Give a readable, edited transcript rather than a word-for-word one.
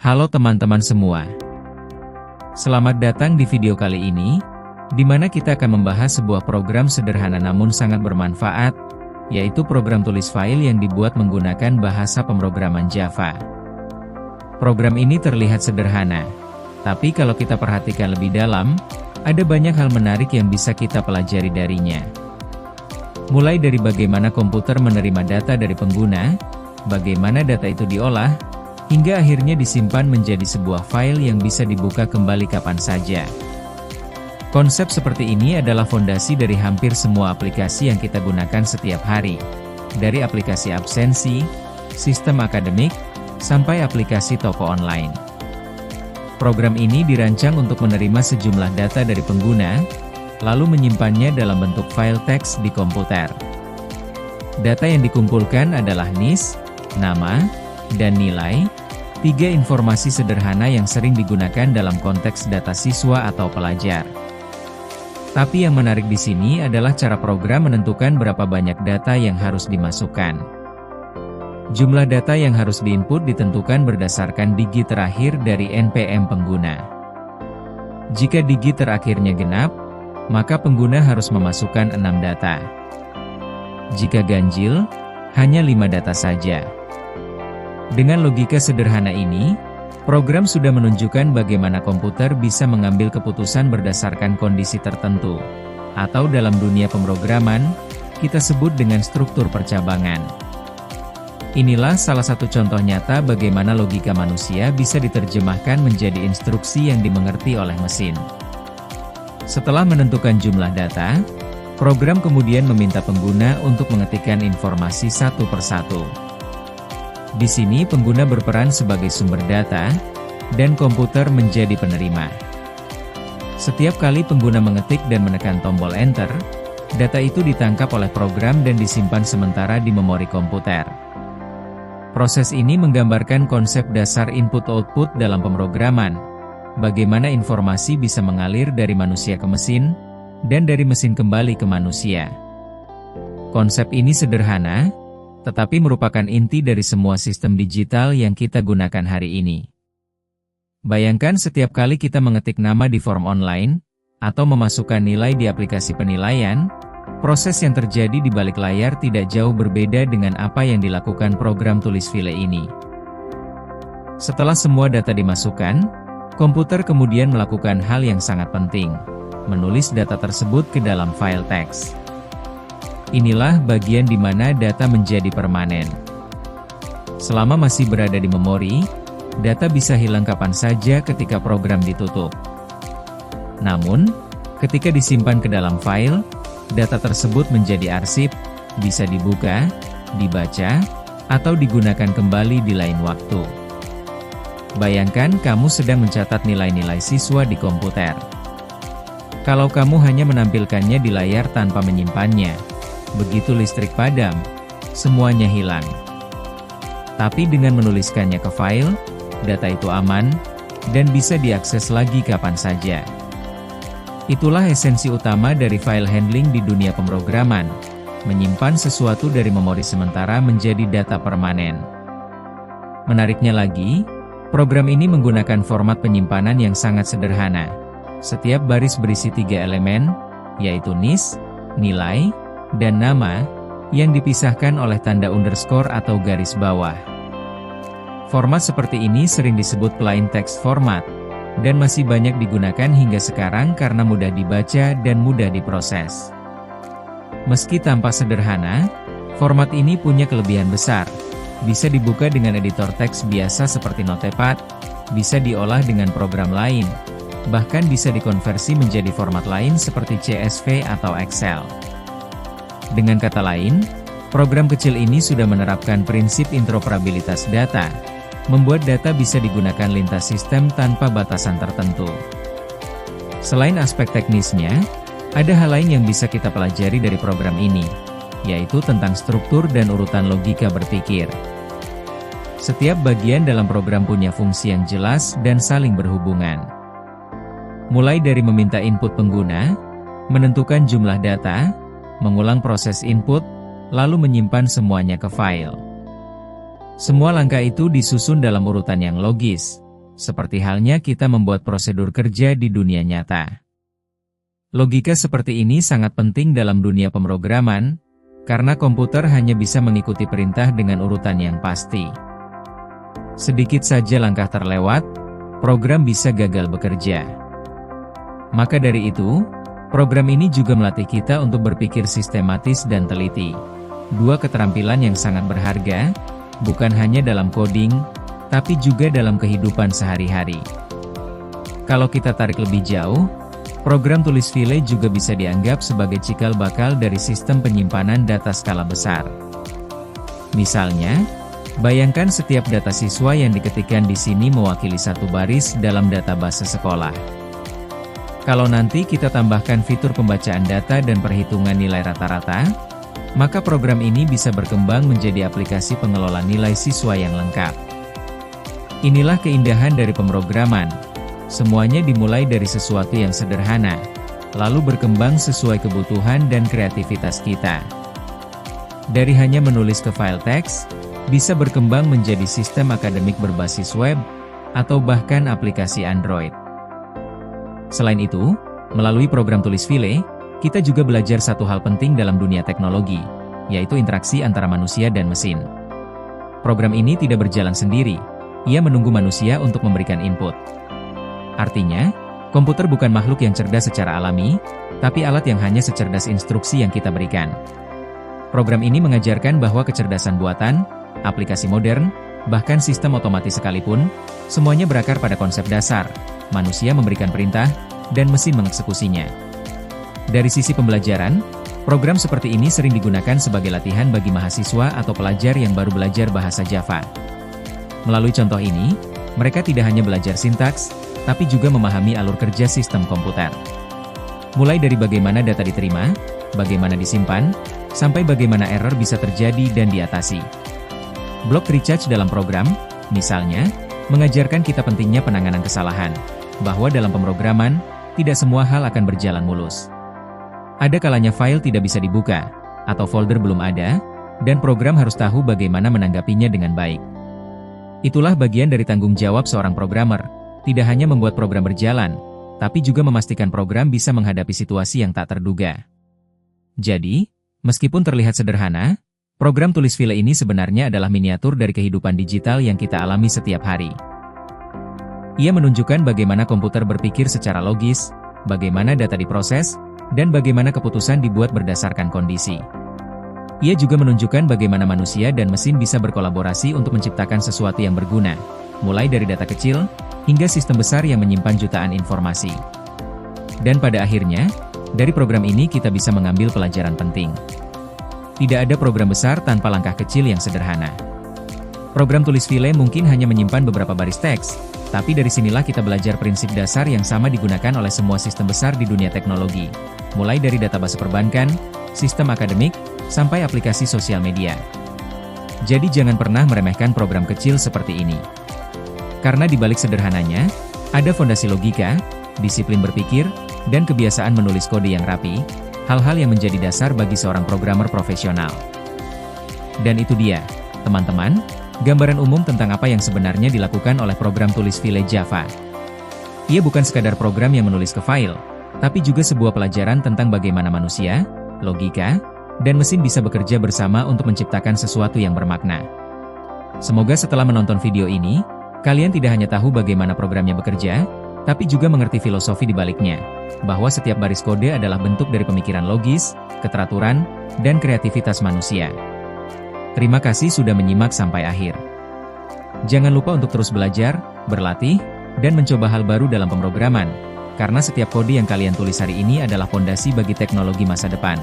Halo teman-teman semua. Selamat datang di video kali ini, di mana kita akan membahas sebuah program sederhana namun sangat bermanfaat, yaitu program tulis file yang dibuat menggunakan bahasa pemrograman Java. Program ini terlihat sederhana, tapi kalau kita perhatikan lebih dalam, ada banyak hal menarik yang bisa kita pelajari darinya. Mulai dari bagaimana komputer menerima data dari pengguna, bagaimana data itu diolah, hingga akhirnya disimpan menjadi sebuah file yang bisa dibuka kembali kapan saja. Konsep seperti ini adalah fondasi dari hampir semua aplikasi yang kita gunakan setiap hari. Dari aplikasi absensi, sistem akademik, sampai aplikasi toko online. Program ini dirancang untuk menerima sejumlah data dari pengguna, lalu menyimpannya dalam bentuk file teks di komputer. Data yang dikumpulkan adalah NIS, nama, dan nilai, tiga informasi sederhana yang sering digunakan dalam konteks data siswa atau pelajar. Tapi yang menarik di sini adalah cara program menentukan berapa banyak data yang harus dimasukkan. Jumlah data yang harus diinput ditentukan berdasarkan digit terakhir dari NPM pengguna. Jika digit terakhirnya genap, maka pengguna harus memasukkan 6 data. Jika ganjil, hanya 5 data saja. Dengan logika sederhana ini, program sudah menunjukkan bagaimana komputer bisa mengambil keputusan berdasarkan kondisi tertentu, atau dalam dunia pemrograman, kita sebut dengan struktur percabangan. Inilah salah satu contoh nyata bagaimana logika manusia bisa diterjemahkan menjadi instruksi yang dimengerti oleh mesin. Setelah menentukan jumlah data, program kemudian meminta pengguna untuk mengetikkan informasi satu persatu. Di sini pengguna berperan sebagai sumber data, dan komputer menjadi penerima. Setiap kali pengguna mengetik dan menekan tombol Enter, data itu ditangkap oleh program dan disimpan sementara di memori komputer. Proses ini menggambarkan konsep dasar input-output dalam pemrograman, bagaimana informasi bisa mengalir dari manusia ke mesin, dan dari mesin kembali ke manusia. Konsep ini sederhana, tetapi merupakan inti dari semua sistem digital yang kita gunakan hari ini. Bayangkan setiap kali kita mengetik nama di form online, atau memasukkan nilai di aplikasi penilaian, proses yang terjadi di balik layar tidak jauh berbeda dengan apa yang dilakukan program tulis file ini. Setelah semua data dimasukkan, komputer kemudian melakukan hal yang sangat penting, menulis data tersebut ke dalam file teks. Inilah bagian di mana data menjadi permanen. Selama masih berada di memori, data bisa hilang kapan saja ketika program ditutup. Namun, ketika disimpan ke dalam file, data tersebut menjadi arsip, bisa dibuka, dibaca, atau digunakan kembali di lain waktu. Bayangkan kamu sedang mencatat nilai-nilai siswa di komputer. Kalau kamu hanya menampilkannya di layar tanpa menyimpannya, begitu listrik padam, semuanya hilang. Tapi dengan menuliskannya ke file, data itu aman, dan bisa diakses lagi kapan saja. Itulah esensi utama dari file handling di dunia pemrograman, menyimpan sesuatu dari memori sementara menjadi data permanen. Menariknya lagi, program ini menggunakan format penyimpanan yang sangat sederhana. Setiap baris berisi 3 elemen, yaitu NIS, nilai, dan nama, yang dipisahkan oleh tanda underscore atau garis bawah. Format seperti ini sering disebut plain text format, dan masih banyak digunakan hingga sekarang karena mudah dibaca dan mudah diproses. Meski tampak sederhana, format ini punya kelebihan besar. Bisa dibuka dengan editor teks biasa seperti Notepad, bisa diolah dengan program lain, bahkan bisa dikonversi menjadi format lain seperti CSV atau Excel. Dengan kata lain, program kecil ini sudah menerapkan prinsip interoperabilitas data, membuat data bisa digunakan lintas sistem tanpa batasan tertentu. Selain aspek teknisnya, ada hal lain yang bisa kita pelajari dari program ini, yaitu tentang struktur dan urutan logika berpikir. Setiap bagian dalam program punya fungsi yang jelas dan saling berhubungan. Mulai dari meminta input pengguna, menentukan jumlah data, mengulang proses input, lalu menyimpan semuanya ke file. Semua langkah itu disusun dalam urutan yang logis, seperti halnya kita membuat prosedur kerja di dunia nyata. Logika seperti ini sangat penting dalam dunia pemrograman, karena komputer hanya bisa mengikuti perintah dengan urutan yang pasti. Sedikit saja langkah terlewat, program bisa gagal bekerja. Maka dari itu, program ini juga melatih kita untuk berpikir sistematis dan teliti. Dua keterampilan yang sangat berharga, bukan hanya dalam coding, tapi juga dalam kehidupan sehari-hari. Kalau kita tarik lebih jauh, program tulis file juga bisa dianggap sebagai cikal bakal dari sistem penyimpanan data skala besar. Misalnya, bayangkan setiap data siswa yang diketikkan di sini mewakili satu baris dalam database sekolah. Kalau nanti kita tambahkan fitur pembacaan data dan perhitungan nilai rata-rata, maka program ini bisa berkembang menjadi aplikasi pengelola nilai siswa yang lengkap. Inilah keindahan dari pemrograman. Semuanya dimulai dari sesuatu yang sederhana, lalu berkembang sesuai kebutuhan dan kreativitas kita. Dari hanya menulis ke file teks, bisa berkembang menjadi sistem akademik berbasis web, atau bahkan aplikasi Android. Selain itu, melalui program tulis file, kita juga belajar satu hal penting dalam dunia teknologi, yaitu interaksi antara manusia dan mesin. Program ini tidak berjalan sendiri, ia menunggu manusia untuk memberikan input. Artinya, komputer bukan makhluk yang cerdas secara alami, tapi alat yang hanya secerdas instruksi yang kita berikan. Program ini mengajarkan bahwa kecerdasan buatan, aplikasi modern, bahkan sistem otomatis sekalipun, semuanya berakar pada konsep dasar, manusia memberikan perintah, dan mesin mengeksekusinya. Dari sisi pembelajaran, program seperti ini sering digunakan sebagai latihan bagi mahasiswa atau pelajar yang baru belajar bahasa Java. Melalui contoh ini, mereka tidak hanya belajar sintaks, tapi juga memahami alur kerja sistem komputer. Mulai dari bagaimana data diterima, bagaimana disimpan, sampai bagaimana error bisa terjadi dan diatasi. Block recharge dalam program, misalnya, mengajarkan kita pentingnya penanganan kesalahan, bahwa dalam pemrograman, tidak semua hal akan berjalan mulus. Ada kalanya file tidak bisa dibuka, atau folder belum ada, dan program harus tahu bagaimana menanggapinya dengan baik. Itulah bagian dari tanggung jawab seorang programmer, tidak hanya membuat program berjalan, tapi juga memastikan program bisa menghadapi situasi yang tak terduga. Jadi, meskipun terlihat sederhana, program tulis file ini sebenarnya adalah miniatur dari kehidupan digital yang kita alami setiap hari. Ia menunjukkan bagaimana komputer berpikir secara logis, bagaimana data diproses, dan bagaimana keputusan dibuat berdasarkan kondisi. Ia juga menunjukkan bagaimana manusia dan mesin bisa berkolaborasi untuk menciptakan sesuatu yang berguna, mulai dari data kecil, hingga sistem besar yang menyimpan jutaan informasi. Dan pada akhirnya, dari program ini kita bisa mengambil pelajaran penting. Tidak ada program besar tanpa langkah kecil yang sederhana. Program tulis file mungkin hanya menyimpan beberapa baris teks, tapi dari sinilah kita belajar prinsip dasar yang sama digunakan oleh semua sistem besar di dunia teknologi, mulai dari database perbankan, sistem akademik, sampai aplikasi sosial media. Jadi jangan pernah meremehkan program kecil seperti ini. Karena di balik sederhananya, ada fondasi logika, disiplin berpikir, dan kebiasaan menulis kode yang rapi, hal-hal yang menjadi dasar bagi seorang programmer profesional. Dan itu dia, teman-teman, gambaran umum tentang apa yang sebenarnya dilakukan oleh program tulis file Java. Ia bukan sekadar program yang menulis ke file, tapi juga sebuah pelajaran tentang bagaimana manusia, logika, dan mesin bisa bekerja bersama untuk menciptakan sesuatu yang bermakna. Semoga setelah menonton video ini, kalian tidak hanya tahu bagaimana programnya bekerja, tapi juga mengerti filosofi di baliknya, bahwa setiap baris kode adalah bentuk dari pemikiran logis, keteraturan, dan kreativitas manusia. Terima kasih sudah menyimak sampai akhir. Jangan lupa untuk terus belajar, berlatih, dan mencoba hal baru dalam pemrograman, karena setiap kode yang kalian tulis hari ini adalah fondasi bagi teknologi masa depan.